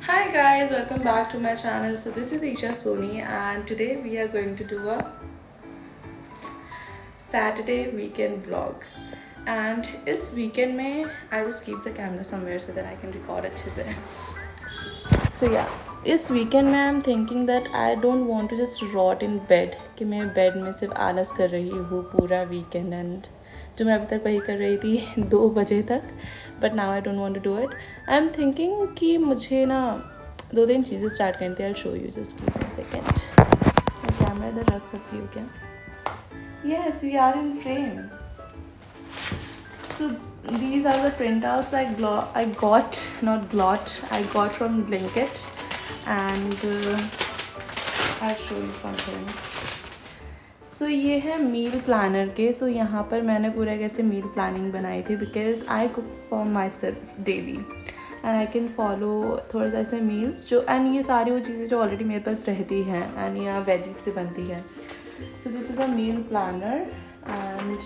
Hi guys, welcome back to my channel. So this is Isha Soni and today we are going to do a Saturday weekend vlog. And इस weekend में I just keep the camera somewhere so that I can record अच्छे से. So yeah, इस weekend में I'm thinking that I don't want to just rot in bed कि मैं bed में सिर्फ आलस कर रही हूँ पूरा weekend and जो मैं अभी तक वही कर रही थी 2 बजे तक. But now I don't want to do it. I'm thinking कि मुझे ना 2-3 चीज़ें स्टार्ट करनी थी. I'll show you, just give me a second. मैं कैमरा इधर रख सकती हूँ क्या? Yes, we are in frame. So these are the printouts I got from Blinkit, and I'll show you something. So ये है मील प्लानर के. So यहाँ पर मैंने पूरा कैसे मील प्लानिंग बनाई थी because I cook for my self daily and I can follow थोड़ा सा ऐसे मील्स जो एंड ये सारी वो चीज़ें जो ऑलरेडी मेरे पास रहती हैं एंड यहाँ वेजीज से बनती है. So this is a meal planner and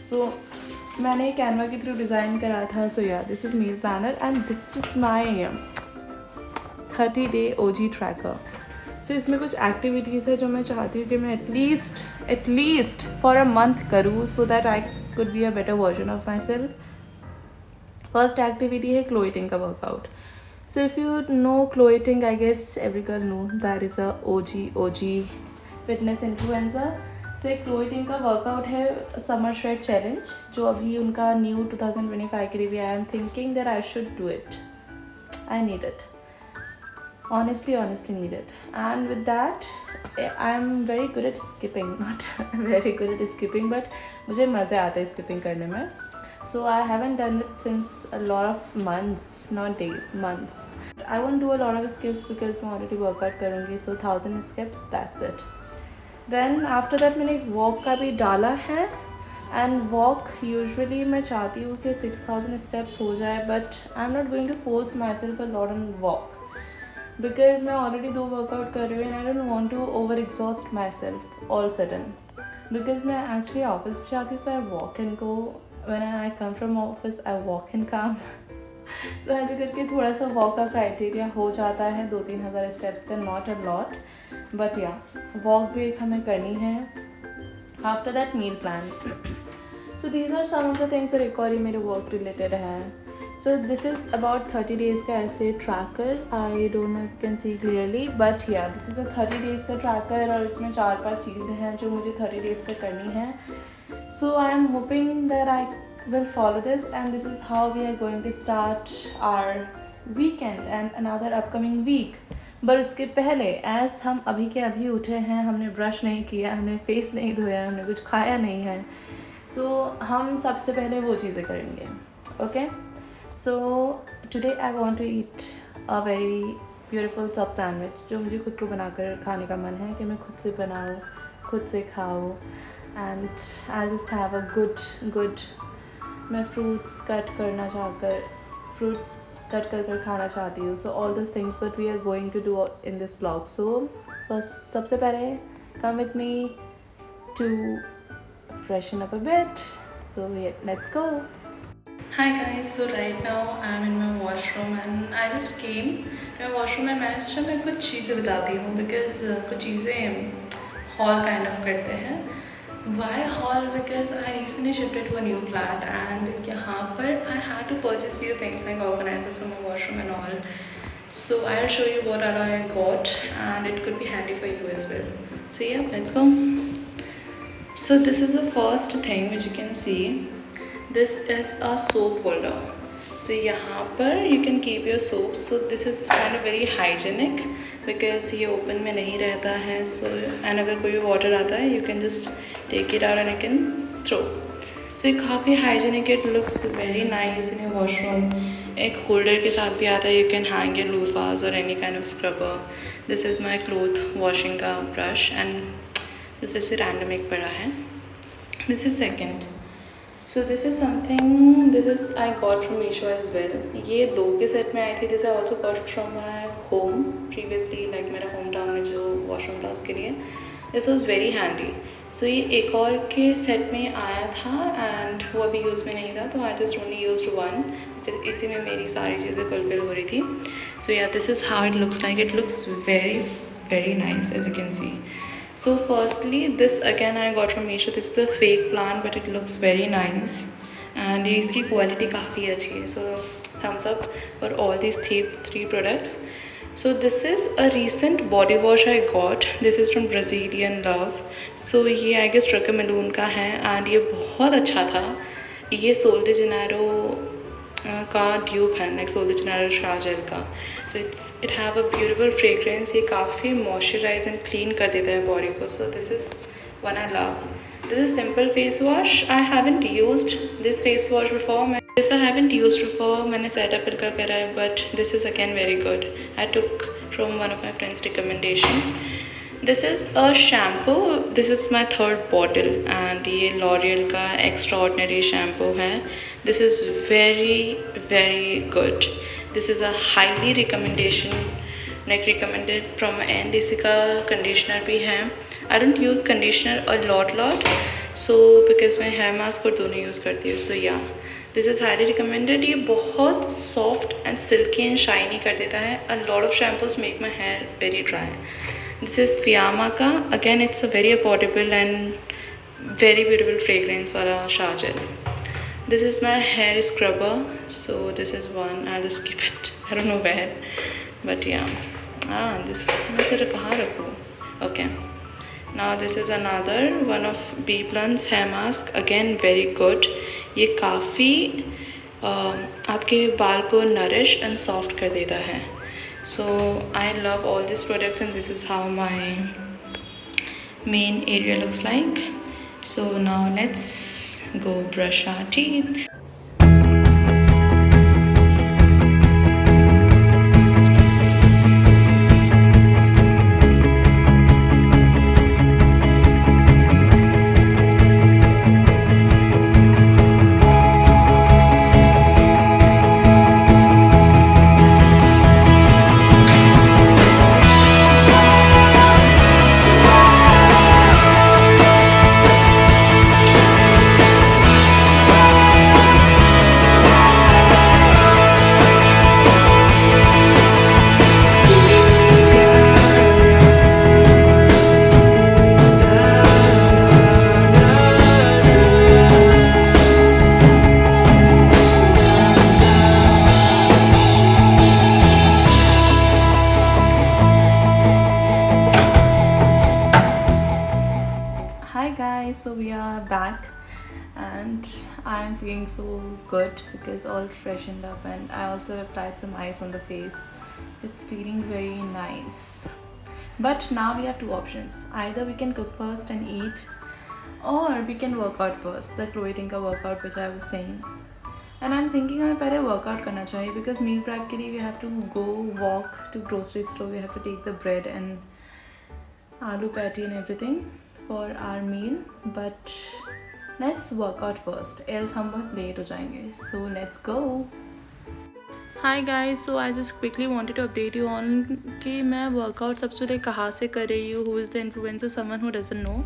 so मैंने कैनवा के थ्रू डिज़ाइन करा था. So yeah this is meal planner and this is my 30-day OG tracker. So इसमें कुछ एक्टिविटीज़ है जो मैं चाहती हूँ कि मैं एटलीस्ट फॉर अ मंथ करूँ so that I could be a better version of myself. First activity है क्लोइटिंग का workout. So if you know Chloe Ting, I guess every girl know that is a OG fitness influencer. So एक Chloe Ting का workout है summer shred challenge जो अभी उनका new 2025 के लिए भी. आई am thinking that I should do it. I need it. honestly need it. And with that I'm very good at skipping. Not very good at skipping but मुझे मज़े आते हैं skipping करने में. So I haven't done it since a lot of months, not days, months. I won't do a lot of skips because मैं already workout करूँगी. So 1000 skips, that's it. Then after that मैंने एक walk का भी डाला है. And walk usually मैं चाहती हूँ कि 6000 steps हो जाए but I'm not going to force myself a lot on walk. Because मैं ऑलरेडी 2 वर्कआउट कर रही हूँ and I don't want to over exhaust myself all sudden. Because मैं एक्चुअली ऑफिस भी जाती हूँ so I walk and go. When I come from office I walk and come. So ऐसे करके थोड़ा सा वॉक का क्राइटेरिया हो जाता है 2-3 हज़ार स्टेप्स का. Not a lot but yeah walk भी एक हमें करनी है. After that meal plan. So these are some of the things. और एक और ही मेरे वर्क रिलेटेड है. So this is about 30 days का ऐसे tracker. I don't know if you can see clearly but yeah, this is a 30 days का tracker और इसमें 4-5 चीज़ें हैं जो मुझे 30 days तक करनी है. So I am hoping that I will follow this and this is how we are going to start our weekend and another upcoming week. पर उसके पहले एज हम अभी के अभी उठे हैं, हमने ब्रश नहीं किया, हमने फेस नहीं धोया, हमने कुछ खाया नहीं है. So हम सबसे पहले वो चीज़ें करेंगे. Okay. So today I want to eat a very beautiful sub sandwich जो मुझे खुद को बनाकर खाने का मन है कि मैं खुद से बनाऊँ, खुद से खाऊँ. And I'll just have a good मैं फ्रूट्स कट कर खाना चाहती हूँ. So all those things what we are going to do in this vlog. So first सबसे पहले come with me to freshen up a bit. So yeah, let's go. Hi guys, so right now I'm in my washroom and I just came. मैं washroom में मैंने सोचा मैं कुछ चीज़ें बताती हूँ because कुछ चीज़ें haul kind of करते हैं. Why haul? Because I recently shifted to a new flat and यहाँ पर I had to purchase few things like organizers for my washroom and all. So I'll show you what all I got and it could be handy for you as well. So yeah, let's go. So this is the first thing which you can see. This is a soap holder. So यहाँ पर you can keep your soap. So this is kind of very hygienic because ये open में नहीं रहता है. So and अगर कोई भी water आता है you can just take it out and you can throw. So ये काफ़ी hygienic. It looks very nice in your washroom. एक holder के साथ भी आता है. You can hang your loofahs or any kind of scrubber. This is my cloth washing का brush and this is random एक पड़ा है. This is second. So this is something, this is I got from Meesho as well. ये 2 के set में आई थी. This I also got from my home previously, like मेरा home town में जो वॉशरूम था उसके लिए. This was very handy. So ये एक और के सेट में आया था and वो अभी यूज़ में नहीं था तो I just only used one इसी में मेरी सारी चीज़ें फुलफिल हो रही थी. So yeah this is how it looks like. It looks very very nice as you can see. So firstly, this again I got from Meesho. This is a fake plant but it looks very nice and इसकी quality काफ़ी अच्छी है. So thumbs up for all these three products. So this is a recent body wash I got. This is from Brazilian Love. So ये I guess Truckamaloon का है and ये बहुत अच्छा था. ये Sol de Janeiro का ड्यूब है, like Sol de Janeiro shower gel का. तो it have a beautiful fragrance. ये काफ़ी मॉइस्चराइज एंड क्लीन कर देता है बॉडी को. सो this is one I love. This is simple face wash. I haven't used this face wash before. मैंने setup का करा है but this is again very good. I took from one of my friends recommendation. This is a shampoo. This is my third bottle and ये L'Oréal का extra ordinary shampoo है. This is very very good. This is a highly recommendation, like recommended from and. इसी का conditioner भी है. I don't use conditioner a lot so because मैं hair mask और दोनों यूज़ करती हूँ. सो yeah this is highly recommended. ये बहुत soft and silky and shiny कर देता है. A lot of shampoos make my hair very dry. This is Fiama का. Again it's a very affordable and very beautiful fragrance वाला shower gel. This is my hair scrubber. So this is one. I'll just keep it. I don't know where, but yeah. This मैं सिर्फ कहाँ रखूँ? Okay. Now this is another one of BPlun's hair mask. Again very good. ये काफ़ी आपके बाल को nourish and soft कर देता है. So I love all these products and this is how my main area looks like. So now let's go brush our teeth. So we are back and I'm feeling so good because all freshened up and I also applied some ice on the face. It's feeling very nice. But now we have two options. Either we can cook first and eat or we can work out first. The Chloe Tinker workout which I was saying. And I'm thinking हमें पहले workout करना चाहिए because meal prep के लिए we have to go walk to grocery store. We have to take the bread and aloo patty and everything for our meal, but let's work out first else हम बहुत late हो जाएंगे. So let's go. Hi guys, so I just quickly wanted to update you on कि मैं workout सबसे पहले कहाँ से कर रही हूँ. Who is the influencer? Someone who doesn't know.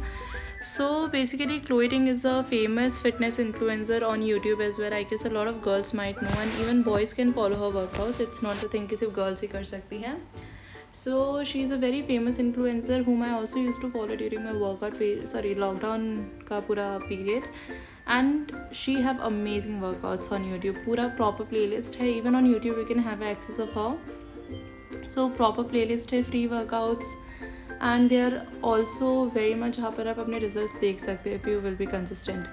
So basically Chloe Ting is a famous fitness influencer on YouTube as well. I guess a lot of girls might know and even boys can follow her workouts. It's not the thing कि सिर्फ girls ही कर सकती हैं. So she is a very famous influencer whom I also used to follow during my lockdown का पूरा period. And she have amazing workouts on YouTube. पूरा proper playlist है. Even on YouTube you can have access of her. So proper playlist है, free workouts. And they are also very much यहाँ पर आप अपने results देख सकते हैं if you will be consistent.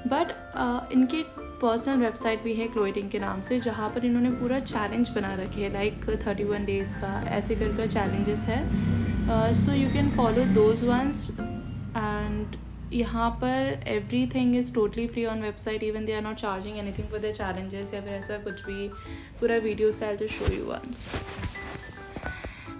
But इनकी पर्सनल वेबसाइट भी है Chloe Ting के नाम से, जहाँ पर इन्होंने पूरा चैलेंज बना रखे है लाइक 31 डेज़ का ऐसे करके चैलेंजेस है. So you can follow those ones and यहाँ पर everything is totally free on website. Even they are not charging anything for the challenges या फिर ऐसा कुछ भी. पूरा वीडियोज़ का I will show you once.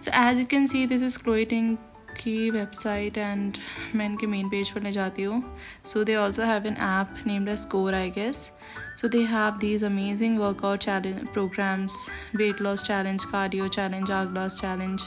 So as you can see this is Chloe Ting की वेबसाइट एंड मैं इनके मेन पेज पर ले जाती हूँ. So they also have an app named as score I guess. So they have these amazing workout challenge programs, weight loss challenge, cardio challenge, hourglass challenge,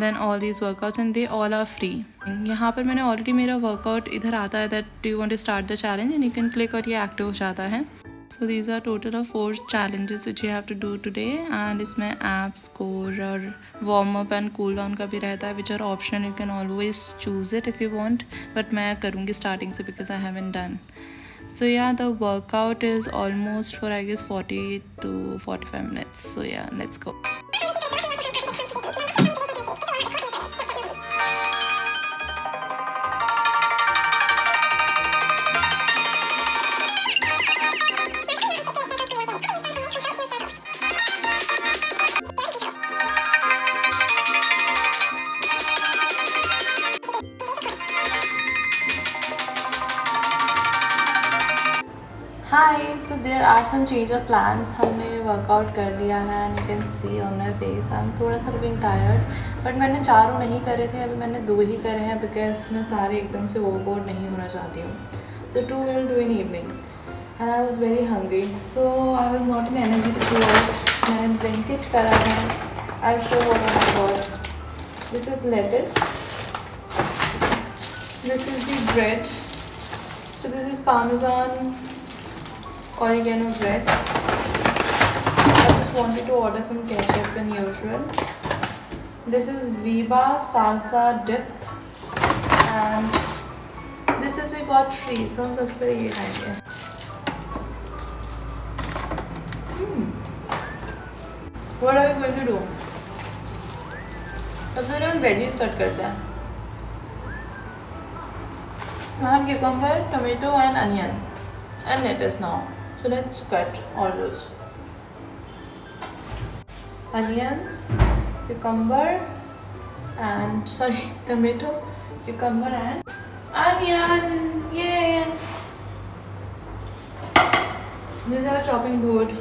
then all these workouts and they all are free. यहाँ पर मैंने already मेरा workout इधर आता है that do you want to start the challenge and you can click और ये active हो जाता है. So these are total of 4 challenges which you have to do today, and इसमें abs, core और warm up and cool down का भी रहता है, which are optional. You can always choose it if you want, but मैं करूँगी starting से because I haven't done. So yeah, the workout is almost for I guess 40 to 45 minutes. So yeah, let's go. Hi, so there are some change of plans. हमने workout कर लिया है and you can C on my face I am थोड़ा सा looking tired, but मैंने चारों नहीं करे थे, अभी मैंने 2 ही करे हैं बिकॉज मैं सारे एकदम से ओवरबोर्ड नहीं होना चाहती हूँ. So 2 will do in evening and I was very hungry, so I was not in energy to go out. मैंने ब्लिंकिट करा है. I show what I got. This is lettuce, this is the bread, so this is parmesan oregano bread. I just wanted to order some ketchup than usual. This is Viva salsa dip and this is we got 3, so हम सबसे पहले ये खाएंगे. What are we going to do? सबसे पहले हम veggies cut करते हैं. I have cucumber, tomato and onion and lettuce now. So let's cut all those. Onions, cucumber and tomato, cucumber and onion. Yay! This is our chopping board.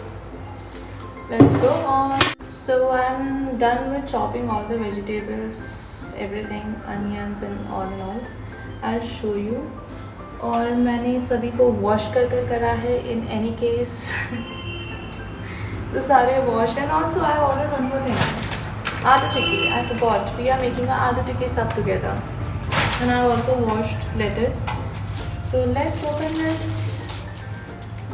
Let's go on. So I'm done with chopping all the vegetables, everything, onions and all and all. I'll show you. और मैंने सभी को wash कर करा है in any case. तो सारे wash and also I order one more thing, aloo tikki. I forgot we are making aloo tikki sub together and I also washed lettuce. So let's open this.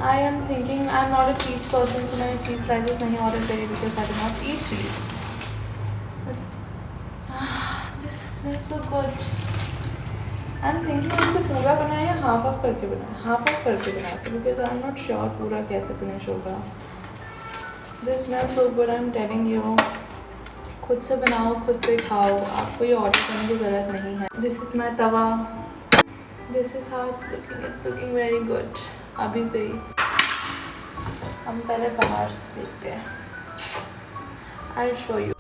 I am thinking I am not a cheese person, so मैंने cheese slices नहीं order करी because I do not eat cheese. This smells so good. I am thinking इसे पूरा बनाए या half of करके बनाए. Half of करके बनाते because I am not sure पूरा कैसे फिनिश होगा. This smell so good, I am telling you. खुद से बनाओ, खुद से खाओ, आपको ये ऑर्डर करने की ज़रूरत नहीं है. This is my Tawa. This is how it's looking very good. अभी से ही हम पहले बाहर से सीखते हैं. I show you.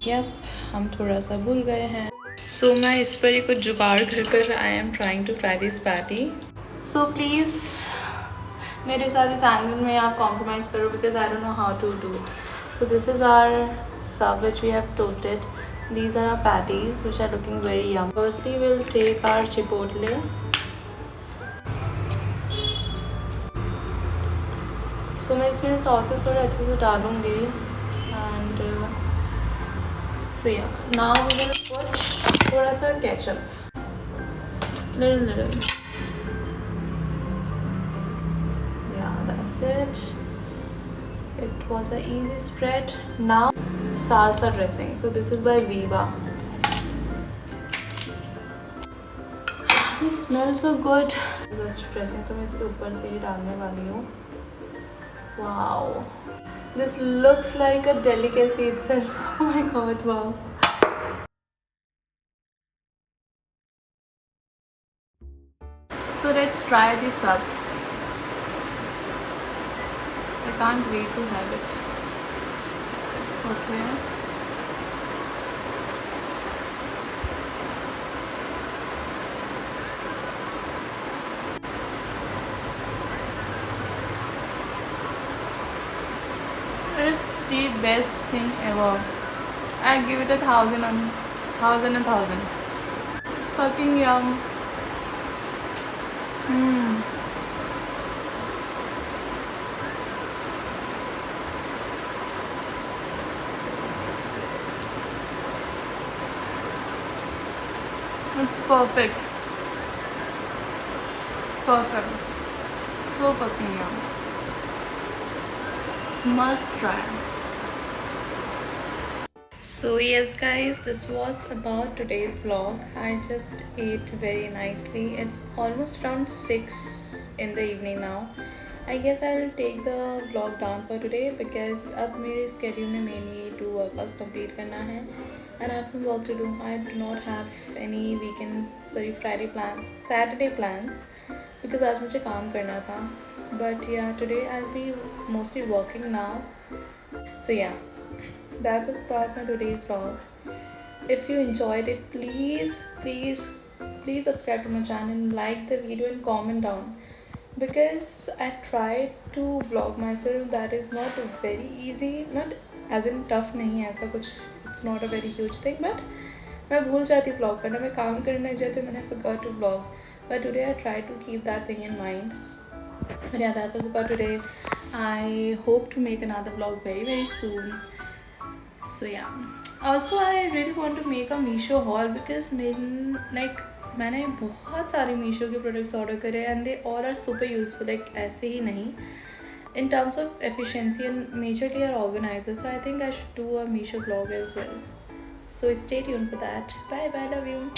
यप, हम थोड़ा सा भूल गए हैं. सो मैं इस पर ही कुछ जुगाड़ कर I am trying to fry this patty. So please मेरे साथ इस एंगल में आप कॉम्प्रोमाइज़ करो because I don't know how to do it. So this is our sub which we have toasted. These are our patties which are looking very yum. Firstly will take our chipotle. So मैं इसमें sauces थोड़े अच्छे से डालूँगी and so yeah, now we will put थोड़ा सा ketchup, little. Yeah, that's it. It was an easy spread. Now salsa dressing. So this is by Viva. This smells so good. Just dressing तो मैं इसके ऊपर से ही डालने वाली हूँ. Wow. This looks like a delicacy itself. Oh my god, wow. So let's try this up. I can't wait to have it. Okay. It's the best thing ever. I give it 1,000 and 1,000. Fucking yum. It's perfect. Perfect. so fucking yum. Must try. So yes guys, this was about today's vlog. I just ate very nicely. It's almost around 6 in the evening now. I guess I'll take the vlog down for today because अब मेरे schedule में mainly 2 workouts complete करना है and I have some work to do. I do not have any Friday plans, Saturday plans because आज मुझे काम करना था. But yeah, today I'll be mostly working now. So yeah, that was about my today's vlog. If you enjoyed it, please subscribe to my channel, like the video and comment down, because I tried to vlog myself. That is not very easy, not as in tough नहीं है ऐसा कुछ, it's not a very huge thing, but मैं भूल जाती vlog करना, मैं काम करने लग जाती हूँ, I forgot to vlog. But today I tried to keep that thing in mind. But yeah, that was about today. I hope to make another vlog very soon. So yeah, also I really want to make a Meesho haul because मैंने बहुत सारे Meesho के products order करे and they all are super useful, like ऐसे ही नहीं, in terms of efficiency and majorly are organizers. So I think I should do a Meesho vlog as well. So stay tuned for that. Bye, love you.